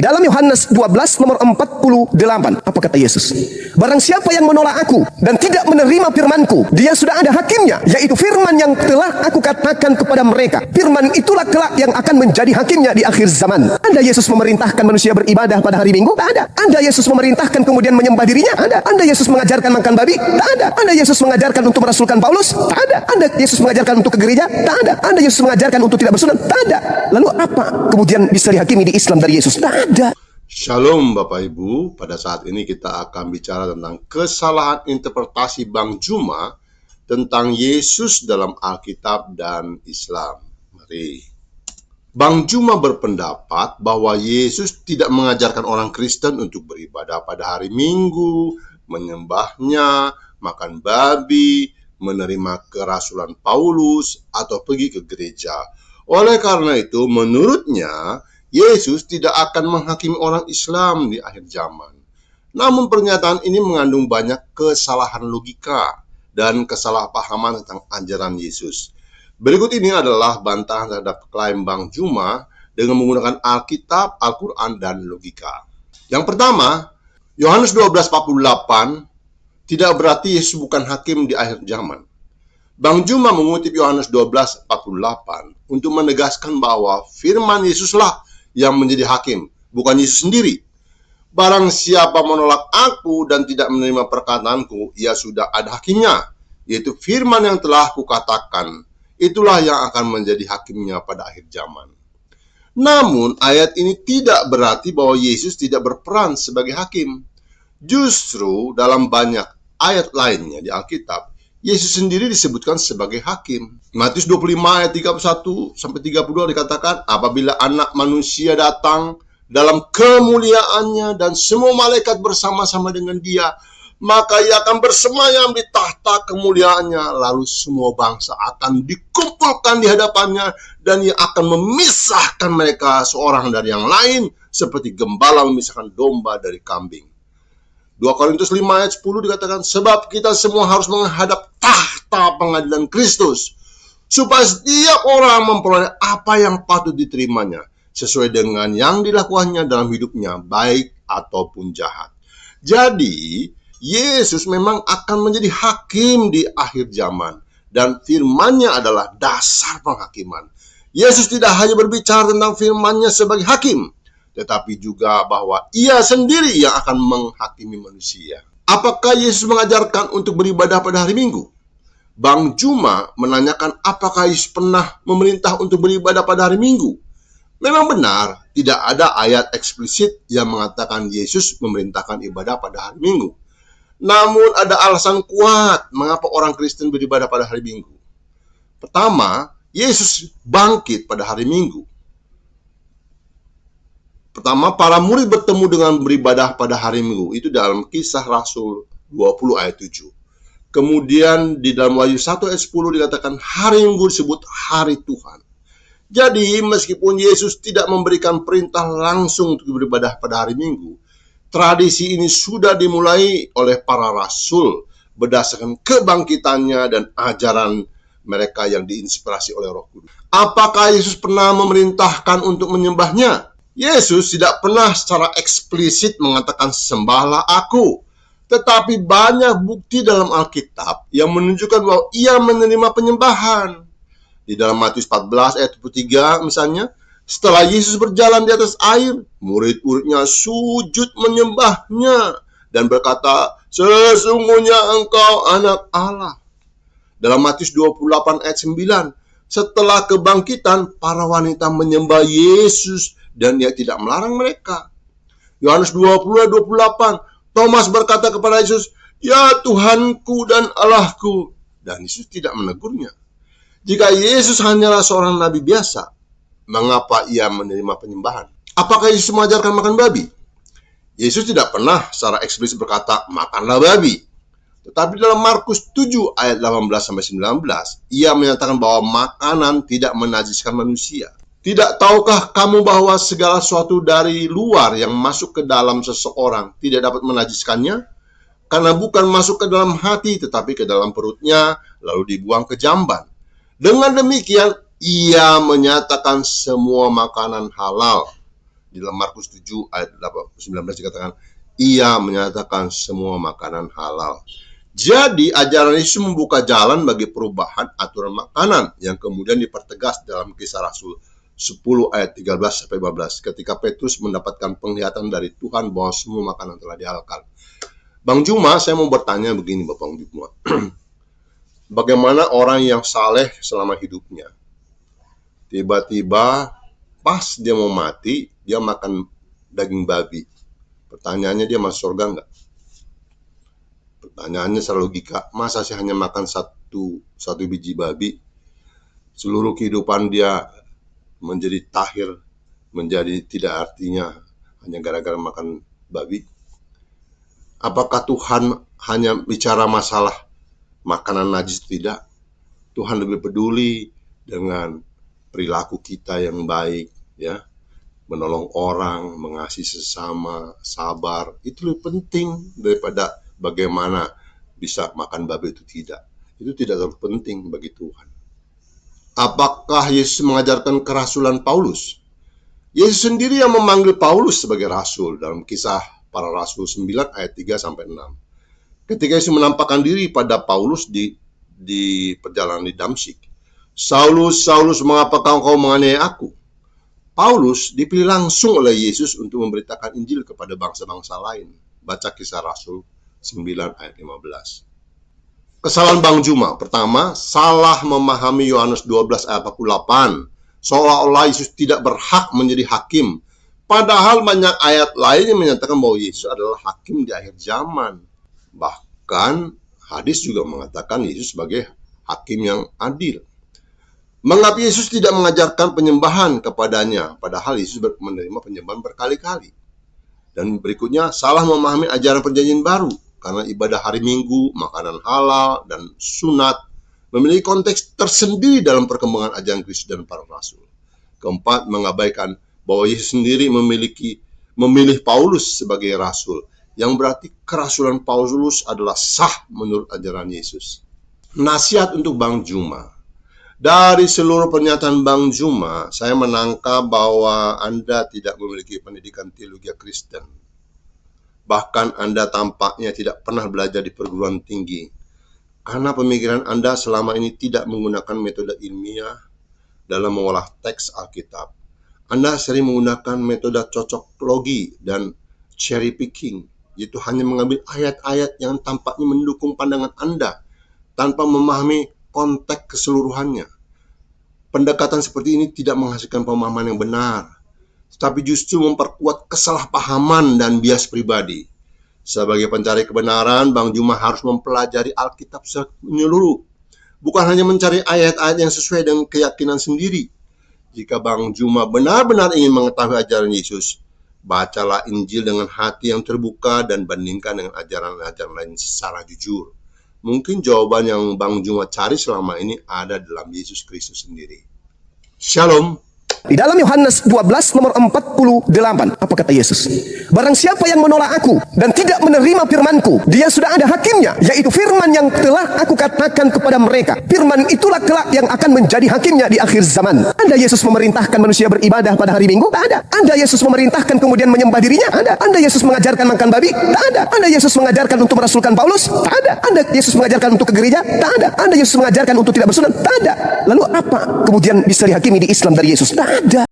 Di dalam Yohanes 12 nomor 48, apa kata Yesus? Barang siapa yang menolak aku dan tidak menerima firmanku, dia sudah ada hakimnya, yaitu firman yang telah aku katakan kepada mereka. Firman itulah kelak yang akan menjadi hakimnya di akhir zaman. Anda Yesus memerintahkan manusia beribadah pada hari Minggu? Tak ada. Anda Yesus memerintahkan kemudian menyembah dirinya? Ada. Anda Yesus mengajarkan makan babi? Tak ada. Anda Yesus mengajarkan untuk merasulkan Paulus? Tak ada. Anda Yesus mengajarkan untuk ke gereja? Tak ada. Anda Yesus mengajarkan untuk tidak bersunat? Tak ada. Lalu apa kemudian bisa dihakimi di Islam dari Yesus? Tak ada. Shalom Bapak Ibu, pada saat ini kita akan bicara tentang kesalahan interpretasi Bang Juma tentang Yesus dalam Alkitab dan Islam. Mari. Bang Juma berpendapat bahwa Yesus tidak mengajarkan orang Kristen untuk beribadah pada hari Minggu, menyembahnya, makan babi, menerima kerasulan Paulus, atau pergi ke gereja. Oleh karena itu, menurutnya, Yesus tidak akan menghakimi orang Islam di akhir zaman. Namun pernyataan ini mengandung banyak kesalahan logika dan kesalahpahaman tentang ajaran Yesus. Berikut ini adalah bantahan terhadap klaim Bang Juma dengan menggunakan Alkitab, Al-Quran, dan logika. Yang pertama, Yohanes 12:48 tidak berarti Yesus bukan hakim di akhir zaman. Bang Juma mengutip Yohanes 12:48 untuk menegaskan bahwa firman Yesuslah yang menjadi hakim, bukan Yesus sendiri. Barang siapa menolak aku dan tidak menerima perkataanku, ia sudah ada hakimnya, yaitu firman yang telah kukatakan. Itulah yang akan menjadi hakimnya pada akhir zaman. Namun, ayat ini tidak berarti bahwa Yesus tidak berperan sebagai hakim. Justru dalam banyak ayat lainnya di Alkitab, Yesus sendiri disebutkan sebagai hakim. Matius 25 ayat 31-32 dikatakan, apabila anak manusia datang dalam kemuliaannya dan semua malaikat bersama-sama dengan dia, maka ia akan bersemayam di tahta kemuliaannya. Lalu semua bangsa akan dikumpulkan di hadapannya dan ia akan memisahkan mereka seorang dari yang lain seperti gembala memisahkan domba dari kambing. 2 Korintus 5 ayat 10 dikatakan, sebab kita semua harus menghadap tahta pengadilan Kristus, supaya setiap orang memperoleh apa yang patut diterimanya, sesuai dengan yang dilakukannya dalam hidupnya, baik ataupun jahat. Jadi, Yesus memang akan menjadi hakim di akhir zaman, dan firman-Nya adalah dasar penghakiman. Yesus tidak hanya berbicara tentang firman-Nya sebagai hakim, tetapi juga bahwa ia sendiri yang akan menghakimi manusia. Apakah Yesus mengajarkan untuk beribadah pada hari Minggu? Bang Juma menanyakan apakah Yesus pernah memerintah untuk beribadah pada hari Minggu. Memang benar, tidak ada ayat eksplisit yang mengatakan Yesus memerintahkan ibadah pada hari Minggu. Namun ada alasan kuat mengapa orang Kristen beribadah pada hari Minggu. Pertama, Yesus bangkit pada hari Minggu. Pertama, para murid bertemu dengan beribadah pada hari Minggu. Itu dalam Kisah Rasul 20 ayat 7. Kemudian di dalam Wahyu 1 ayat 10 dikatakan hari Minggu disebut hari Tuhan. Jadi meskipun Yesus tidak memberikan perintah langsung untuk beribadah pada hari Minggu, tradisi ini sudah dimulai oleh para rasul berdasarkan kebangkitannya dan ajaran mereka yang diinspirasi oleh Roh Kudus. Apakah Yesus pernah memerintahkan untuk menyembahnya? Yesus tidak pernah secara eksplisit mengatakan sembahlah aku. Tetapi banyak bukti dalam Alkitab yang menunjukkan bahwa ia menerima penyembahan. Di dalam Matius 14 ayat 23 misalnya, setelah Yesus berjalan di atas air, murid-muridnya sujud menyembahnya dan berkata, sesungguhnya engkau anak Allah. Dalam Matius 28 ayat 9, setelah kebangkitan, para wanita menyembah Yesus dan ia tidak melarang mereka. Yohanes 20 ayat 28, Thomas berkata kepada Yesus, ya Tuhanku dan Allahku. Dan Yesus tidak menegurnya. Jika Yesus hanyalah seorang nabi biasa, mengapa ia menerima penyembahan? Apakah Yesus mengajarkan makan babi? Yesus tidak pernah secara eksplisit berkata, makanlah babi. Tetapi dalam Markus 7 ayat 18-19, ia menyatakan bahwa makanan tidak menajiskan manusia. Tidak tahukah kamu bahwa segala sesuatu dari luar yang masuk ke dalam seseorang tidak dapat menajiskannya? Karena bukan masuk ke dalam hati, tetapi ke dalam perutnya, lalu dibuang ke jamban. Dengan demikian, ia menyatakan semua makanan halal. Di dalam Markus 7 ayat 19 dikatakan, ia menyatakan semua makanan halal. Jadi ajaran Yesus membuka jalan bagi perubahan aturan makanan yang kemudian dipertegas dalam Kisah Rasul 10 ayat 13-15 ketika Petrus mendapatkan penglihatan dari Tuhan bahwa semua makanan telah dihalalkan. Bang Juma, saya mau bertanya begini Bapak Juma. Bagaimana orang yang saleh selama hidupnya, tiba-tiba pas dia mau mati, dia makan daging babi. Pertanyaannya, dia masuk surga enggak? Pertanyaannya secara logika, masa sih hanya makan satu biji babi, seluruh kehidupan dia menjadi tahir, menjadi tidak artinya hanya gara-gara makan babi? Apakah Tuhan hanya bicara masalah makanan najis? Tidak. Tuhan lebih peduli dengan perilaku kita yang baik, ya, menolong orang, mengasihi sesama, sabar. Itu lebih penting daripada bagaimana bisa makan babi itu tidak. Itu tidak terlalu penting bagi Tuhan. Apakah Yesus mengajarkan kerasulan Paulus? Yesus sendiri yang memanggil Paulus sebagai rasul dalam Kisah Para Rasul 9 ayat 3-6. Ketika Yesus menampakkan diri pada Paulus di perjalanan di Damsyik, Saulus, Saulus, mengapakah engkau menganiaya aku? Paulus dipilih langsung oleh Yesus untuk memberitakan Injil kepada bangsa-bangsa lain. Baca Kisah Rasul 9 ayat 15. Kesalahan Bang Juma. Pertama, salah memahami Yohanes 12 ayat 48. Seolah-olah Yesus tidak berhak menjadi hakim. Padahal banyak ayat lain yang menyatakan bahwa Yesus adalah hakim di akhir zaman. Bahkan hadis juga mengatakan Yesus sebagai hakim yang adil. Mengapa Yesus tidak mengajarkan penyembahan kepadanya, padahal Yesus menerima penyembahan berkali-kali. Dan berikutnya, salah memahami ajaran perjanjian baru, karena ibadah hari Minggu, makanan halal, dan sunat memiliki konteks tersendiri dalam perkembangan ajaran Kristus dan para rasul. Keempat, mengabaikan bahwa Yesus sendiri memilih Paulus sebagai rasul, yang berarti kerasulan Paulus adalah sah menurut ajaran Yesus. Nasihat untuk Bang Juma. Dari seluruh pernyataan Bang Juma, saya menangkap bahwa Anda tidak memiliki pendidikan teologi Kristen. Bahkan Anda tampaknya tidak pernah belajar di perguruan tinggi, karena pemikiran Anda selama ini tidak menggunakan metode ilmiah dalam mengolah teks Alkitab. Anda sering menggunakan metode cocok logi dan cherry picking, yaitu hanya mengambil ayat-ayat yang tampaknya mendukung pandangan Anda tanpa memahami konteks keseluruhannya. Pendekatan seperti ini tidak menghasilkan pemahaman yang benar, tapi justru memperkuat kesalahpahaman dan bias pribadi. Sebagai pencari kebenaran, Bang Juma harus mempelajari Alkitab secara menyeluruh, bukan hanya mencari ayat-ayat yang sesuai dengan keyakinan sendiri. Jika Bang Juma benar-benar ingin mengetahui ajaran Yesus, bacalah Injil dengan hati yang terbuka dan bandingkan dengan ajaran-ajaran lain secara jujur. Mungkin jawaban yang Bang Juma cari selama ini ada dalam Yesus Kristus sendiri. Shalom. Di dalam Yohanes 12 nomor 48, apa kata Yesus? Barang siapa yang menolak aku dan tidak menerima firmanku, dia sudah ada hakimnya, yaitu firman yang telah aku katakan kepada mereka. Firman itulah kelak yang akan menjadi hakimnya di akhir zaman. Anda Yesus memerintahkan manusia beribadah pada hari Minggu? Tak ada. Anda Yesus memerintahkan kemudian menyembah dirinya? Ada. Anda Yesus mengajarkan makan babi? Tak ada. Anda Yesus mengajarkan untuk merasulkan Paulus? Tak ada. Anda Yesus mengajarkan untuk ke gereja? Tak ada. Anda Yesus mengajarkan untuk tidak bersunat? Tak ada. Lalu apa kemudian bisa dihakimi di Islam dari Yesus? Tak ada.